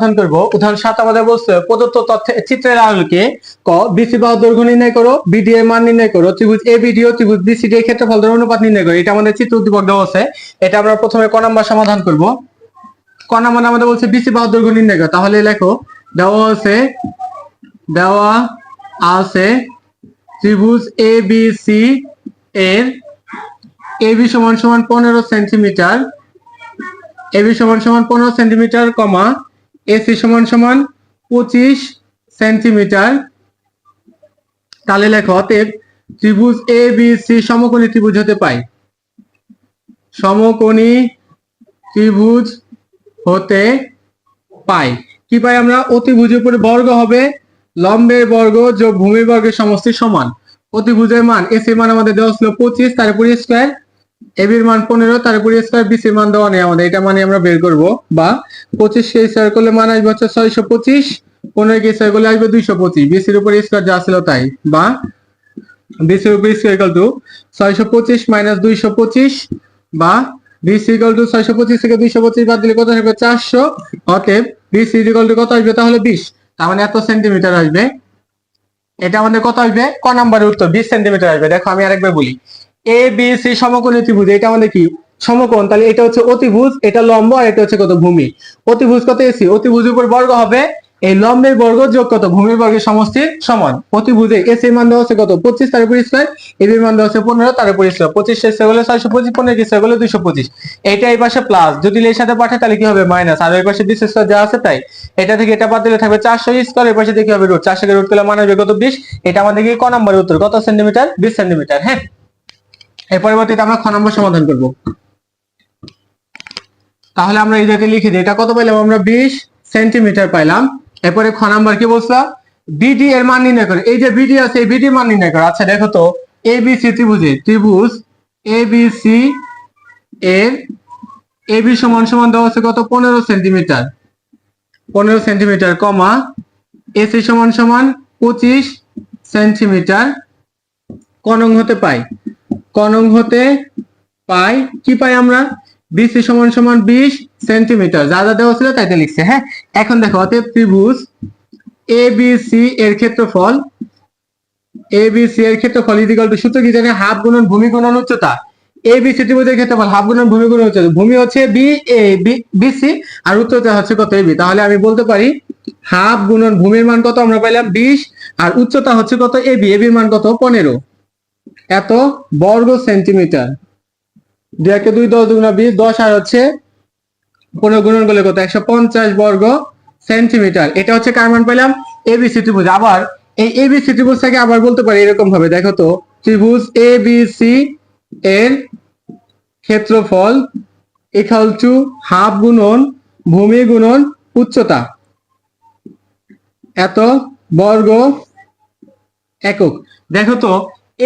সমাধান করব। উদাহরণ 7 আমাদের বলছে প্রদত্ত তথ্যে চিত্রের আলোকে ক বিসি বাহুর দৈর্ঘ্য নির্ণয় করো, বিডি এর মান নির্ণয় করো, ত্রিভুজ এবিডি ও ত্রিভুজ বিসিডি এর ক্ষেত্রফল দ্বারা অনুপাত নির্ণয় করো। এটা আমাদের চিত্র উদ্দীপক দেওয়া আছে। এটা আমরা প্রথমে ক নাম্বার সমাধান করব। ক নাম্বার আমাদের বলছে বিসি বাহুর দৈর্ঘ্য নির্ণয় করো। তাহলে লেখো দেওয়া আছে ত্রিভুজ এবিসি এর এবি সমান সমান 15 সেন্টিমিটার, এবি সমান সমান 15 সেন্টিমিটার, কমা এসি সমান সমান 25 সেন্টিমিটার। তাহলে লেখো অতএব ত্রিভুজ এ বি সি সমকোণী ত্রিভুজ হতে পাই, সমকোণী ত্রিভুজ হতে পাই। কি পাই আমরা? অতিভুজের উপরে বর্গ হবে লম্বের বর্গ যোগ ভূমির বর্গের সমষ্টি সমান। অতিভুজের মান এসির মান আমাদের দেওয়া ছিল 25, তার উপরে স্কয়ার, এবির মান 15, তার উপরে স্কয়ার, বিসির মান দেওয়া নেই আমাদের, এটা মানে আমরা বের করব। বা 25 কে স্কয়ার করলে মান আসবে হচ্ছে 625, 15 কে স্কয়ার করলে আসবে 225, বিসির উপরে স্কয়ার যা ছিল তাই। বা বিসির উপরে স্কয়ার ইকুয়াল টু 625 মাইনাস 225, বা বিসি ইকুয়াল টু 625 থেকে 225 বাদ দিলে কত হবে? 400। অতএব বিসি ইকুয়াল টু কত আসবে? তাহলে 20। তার মানে এত সেন্টিমিটার আসবে। এটা আমাদের কত আসবে? ক নাম্বারের উত্তর 20 সেন্টিমিটার আসবে। দেখো আমি আরেকবার বলি, এ বি সি সমকোণী ত্রিভুজ, এটা আমাদের কি সমকোণ? তাহলে এটা হচ্ছে অতিভুজ, এটা লম্ব, আর এটা হচ্ছে কত? ভূমি। অতিভুজ কত? এসি। অতিভুজের উপর বর্গ হবে এই লম্বের বর্গ যোগ কত? ভূমির বর্গের সমষ্টির সমান। অতিভুজে এসি এর মান দেওয়া আছে কত? 25, তার উপর স্কয়ার, এবি এর মান দেওয়া আছে 15, তার উপর স্কয়ার, 25 কে স্কয়ার করলে 625, 15 কে স্কয়ার করলে 225। এটা এই পাশে প্লাস, যদি এর সাথে পাঠায় তাহলে কি হবে? মাইনাস। আর এই পাশে 20 স্কয়ার যা আছে তাই। এটা থেকে এটা বাদ দিলে থাকবে 400 স্কয়ার, এই পাশে দেখি হবে রুট, 400 কে রুট করলে মান হবে কত? 20। এটা আমাদের কি ক নাম্বারের উত্তর? কত সেন্টিমিটার? 20 সেন্টিমিটার। হ্যাঁ, এর পরবর্তীতে আমরা খ নম্বর সমাধান করব। তাহলে আমরা এই জায়গায় লিখে দিই, এটা কত পাইলাম আমরা? 20 সেন্টিমিটার পাইলাম। এরপরে খ নাম্বার কি বলছে? বিডি এর মান নির্ণয় করে। এই যে বিডি আছে, এই বিডি মান নির্ণয় করে। আচ্ছা দেখো তো, এবিসি ত্রিভুজে ত্রিভুজ এবিসি এর এবি সমান সমান দেওয়া আছে কত? 15 সেন্টিমিটার, 15 সেন্টিমিটার, কমা এসি সমান সমান 25 সেন্টিমিটার। কনং হতে পাই, কনং হতে পাই কি পাই আমরা? বিসি সমান সমান 20 সেন্টিমিটার, যা যা দেওয়া ছিল তাইতে লিখছে। হ্যাঁ, এখন দেখো অতএব ত্রিভুজ এবিসি এর ক্ষেত্রফল, এবিসি এর ক্ষেত্রফল ইকুয়াল টু, সূত্র কি জানি? হাফ গুণন ভূমি গুণন উচ্চতা। এবিসি ত্রিভুজের ক্ষেত্রফল হাফ গুণন ভূমি গুণন উচ্চতা। ভূমি হচ্ছে বি এ বিসি, আর উচ্চতা হচ্ছে কত? এবি। তাহলে আমি বলতে পারি হাফ গুণন ভূমির মান কত আমরা পাইলাম? 20, আর উচ্চতা হচ্ছে কত? এবি, এবির মান কত? 15 এত বর্গ সেন্টিমিটার। 2 কে 2, 10 দুগুণা 20, 10 আর হচ্ছে 15 গুণন করলে কত? 150 বর্গ সেন্টিমিটার। এটা হচ্ছে কার মান পেলাম? এবিসি ত্রিভুজ। আবার এই এবিসি ত্রিভুজটাকে আবার বলতে পারি এরকম ভাবে, দেখো তো, ত্রিভুজ এবিসি এর ক্ষেত্রফল ইকুয়াল টু হাফ গুণন ভূমি গুণন উচ্চতা, এত বর্গ একক। দেখো তো,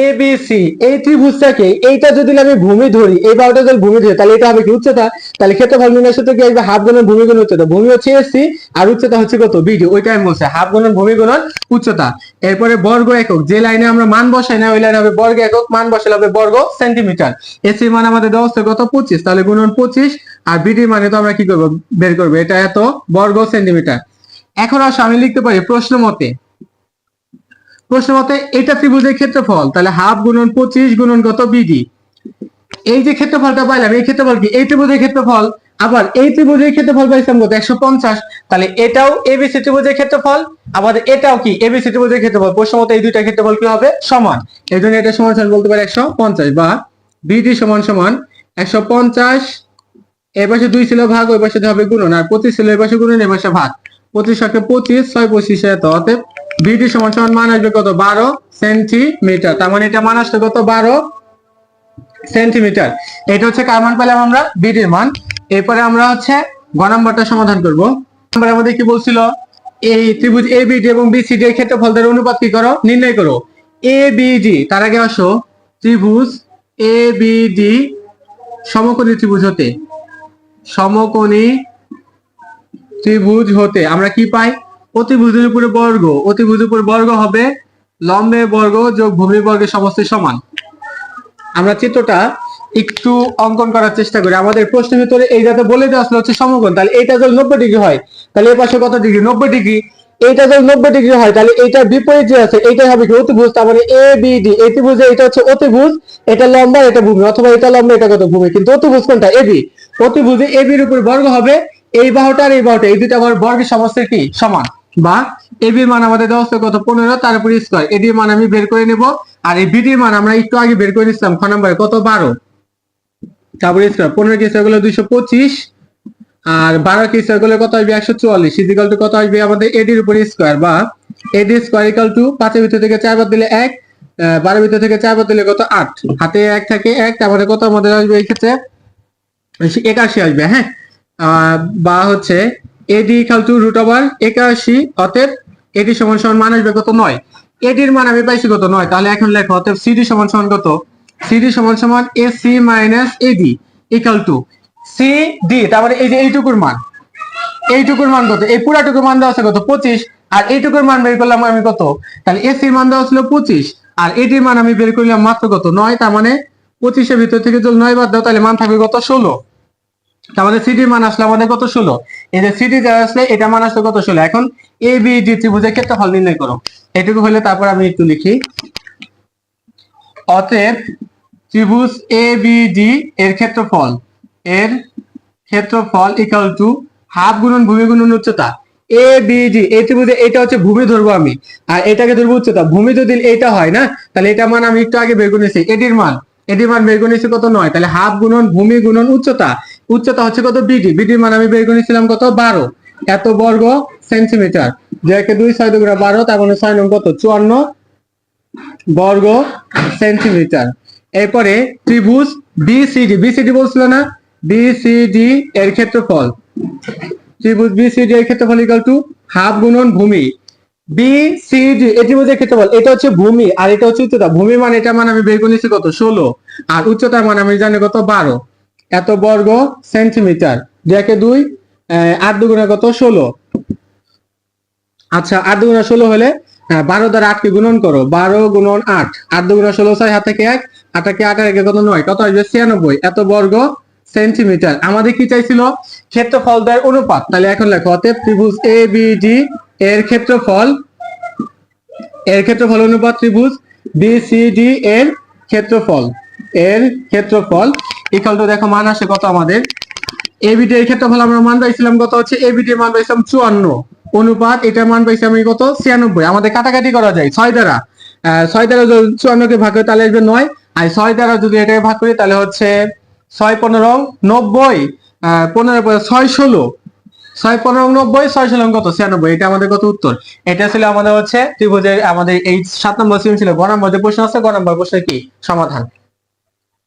এবিসি এই ত্রিভুজটাকে, এইটা যদি আমি ভূমি ধরি, এই বাহুটা যদি ভূমি ধরি, তাহলে এটা হবে কি? উচ্চতা। তাহলে ক্ষেত্রফল নির্ণয় সূত্র কি আসবে? হাফ গুণন ভূমি গুণন উচ্চতা। ভূমি হচ্ছে এসি, আর উচ্চতা হচ্ছে কত? বিডি। ওইটা আমি বলছি হাফ গুণন ভূমি গুণন উচ্চতা। এরপরে বর্গ একক, যে লাইনে আমরা মান বসাই না ওই লাইনে হবে বর্গ একক, মান বসালে হবে বর্গ সেন্টিমিটার। এসি মান আমাদের দেওয়া হচ্ছে কত? 25, তাহলে গুণন 25, আর বিডি মানে তো আমরা কি করব? বের করবো। এটা এত বর্গ সেন্টিমিটার। এখন আসো আমি লিখতে পারি প্রশ্ন মতে, প্রশ্ন মতে এটা ত্রিভুজের ক্ষেত্রফল, তাহলে হাফ গুণন 25 গুণন কত? বিডি। এই যে ক্ষেত্রফলটা পাইলাম, এই ক্ষেত্রফল কি? এই ত্রিভুজের ক্ষেত্রফল। আবার এই ত্রিভুজের ক্ষেত্রফল পাইছিলাম কত? 150। তাহলে এটাও এবিসি ত্রিভুজের ক্ষেত্রফল, আবার এটাও কি এবিসি ত্রিভুজের ক্ষেত্রফল। প্রশ্ন মতে এই দুইটা ক্ষেত্রফল কি হবে? সমান। এই জন্য এটা সমান সমান বলতে পারি 150, বা বিডি সমান সমান 150। এর পাশে 2 ছিল ভাগ, ওই পাশে হবে গুণন, আর 25 ছিল এই পাশে গুণন, এই পাশে ভাগ। 25 সাথে 25, 6 25 এত। অতএব বিডি সমান সমান মান আসবে কত? 12 সেন্টিমিটার। তার মানে এটা মান আসবে কত? 12 সেন্টিমিটার। এটা হচ্ছে কার মান পেলাম আমরা? বিডির মান। এরপরে আমরা হচ্ছে গ নাম্বারটা সমাধান করব। নাম্বার আমাদের কি বলছিল? এই ত্রিভুজ এবিডি এবং বিসিডি এর ক্ষেত্রফল দ্বারা অনুপাত কি করো? নির্ণয় করো। এবিডি, তার আগে আসো, ত্রিভুজ এবিডি সমকোণী ত্রিভুজ হতে, সমকোণী ত্রিভুজ হতে আমরা কি পাই? অতিভুজের উপরে বর্গ, অতিভুজের উপরে বর্গ হবে লম্বের বর্গ যোগ ভূমির বর্গের সমষ্টি সমান। আমরা চিত্রটা একটু অঙ্কন করার চেষ্টা করি। আমাদের প্রশ্নের ভিতরে এই যাতে বলে দেওয়া আসলে হচ্ছে সমকোণ, তাহলে এইটা যদি 90 ডিগ্রি হয় তাহলে এই পাশে কত ডিগ্রি, 90 ডিগ্রি। এইটা যদি 90 ডিগ্রি হয় তাহলে এইটার বিপরীত যে আছে এইটাই হবে কি অতিভুজ। তার মানে এ বি ডি, অতিভুজে এটা হচ্ছে অতিভুজ, এটা লম্বা এটা ভূমি, অথবা এটা লম্বা এটা কত ভূমি, কিন্তু অতিভুজ কোনটা, এবি। অতিভুজে এবির উপর বর্গ হবে এই বাহুটা আর এই বাহুটা, এই দুটো আবার বর্গের সমষ্টির কি সমান। বা এবির মান আমাদের দেওয়া হচ্ছে কত 15, তার উপর স্কয়ার, এডির মান আমি বের করে নেব। আর এই বিডির মান আমরা একটু আগে বের করে নিছিলাম খ নম্বরে কত 12, তারপরে স্কয়ার 15 কি স্কয়ার করলে 225, আর 12 কি স্কয়ার করলে কত আসবে 144, ইকুয়াল টু কত আসবে আমাদের এডির উপর স্কয়ার, বা এডি স্কয়ার ইকুয়াল টু 5 এর ভিতর থেকে 4 বাদ দিলে 1, 12 এর ভিতর থেকে 4 বাদ দিলে কত 8, হাতে 1 থাকে 1, তারপরে কত আমাদের আসবে এই ক্ষেত্রে 81 আসবে। হ্যাঁ, বা হচ্ছে AD equal to root over 81, অতএব এডি সমান সমান মান আসবে কত 9। এডির মান আমি পাইছি কত 9, তাহলে এখন লেখো অতএব সিডি সমান সমান কত, সিডি সমান সমান এসি মাইনাস এডি ইকুয়াল টু সিডি, তারপরে এই যে এইটুকুর মান, এইটুকুর মান কত, এই পুরাটুকুর মান দেওয়া আছে কত 25, আর এইটুকুর মান বের করলাম আমি কত, তাহলে এসির মান দেওয়া ছিল 25 আর এডির মান আমি বের করলাম মাত্র কত 9, তার মানে 25 এর ভিতর থেকে যদি 9 বাদ দাও তাহলে মান থাকবে কত 16। আমাদের সিডির মান আসলে আমাদের কত 16, এই যে সিডি দেওয়া আসলে এটা মান আসলে কত 16। এখন এ বি ডি ত্রিভুজের ক্ষেত্রফল নির্ণয় করো, এটুকু হলে তারপর আমি একটু লিখি। অতএব ত্রিভুজ এ বি ডি এর ক্ষেত্রফল, এর ক্ষেত্রফল ইকুয়াল টু হাফ গুণন ভূমি গুণন উচ্চতা। এ বি ডি এই ত্রিভুজে এটা হচ্ছে ভূমি ধরবো আমি, আর এটাকে ধরবো উচ্চতা। ভূমি যদি এটা হয় না তাহলে এটা মান আমি একটু আগে বের করে নিয়েছি, এডির মান, এডির মান বের করে নিয়েছি কত 9, তাহলে হাফ গুণন ভূমি গুণন উচ্চতা, উচ্চতা হচ্ছে কত বিডি, বিডির মান আমি বের করে নিয়েছিলাম কত 12 এত বর্গ সেন্টিমিটার। 2 × 6 = 12, তার মানে 6 নং কত 54 বর্গ সেন্টিমিটার। এরপরে ত্রিভুজ বিসিডি, বিসিডি বলছিল না, বিসিডি এর ক্ষেত্রফল, ত্রিভুজ বিসিডি এর ক্ষেত্রফল ইকুয়াল টু হাফ গুণন ভূমি। বিসিডি এই ত্রিভুজের ক্ষেত্রফল, এটা হচ্ছে ভূমি আর এটা হচ্ছে উচ্চতা। ভূমি মান এটা মান আমি বের করে নিয়েছি কত 16, আর উচ্চতার মান আমি জানি কত 12 এত বর্গ সেন্টিমিটার। 2 8 দুগুণে কত 16, আচ্ছা 8 দুগুণে 16 হলে 12 দ্বারা 8 কে গুণন করো, 12 গুণন 8, 8 দুগুণে 16, 6 হাত থেকে 1, 8 কে 8 আর 1 কত 9, কত আসবে 96 এত বর্গ সেন্টিমিটার। আমাদের কি চাইছিল ক্ষেত্রফল দ্বয়ের অনুপাত, তাহলে এখন লেখো অতএব ত্রিভুজ এ বি ডি এর ক্ষেত্রফল, এর ক্ষেত্রফল অনুপাত ত্রিভুজ বি সি ডি এর ক্ষেত্রফল, এর ক্ষেত্রফল ইকুয়াল টু দেখো মান আসে কত আমাদের এবিডি এর ক্ষেত্রফল আমরা মান পাইছিলাম কত হচ্ছে, এবিডি এর মান পাইছিলাম 54 অনুপাত এটার মান পাইছি আমি কত 96। আমাদের কাটাকাটি করা যায় 6 দ্বারা, 6 দ্বারা যদি 54 কে ভাগ করি তাহলে আসবে 9, আর 6 দ্বারা যদি এটাকে ভাগ করি তাহলে হচ্ছে 6 15 90, 15 6 16, 6 15 90, 6 16 কত 96, এটা আমাদের কত উত্তর। এটা ছিল আমাদের হচ্ছে ত্রিভুজের আমাদের এই 7 নম্বর সৃজনশীল গ নম্বর যে প্রশ্ন আছে, গ নম্বর প্রশ্নের কি সমাধান।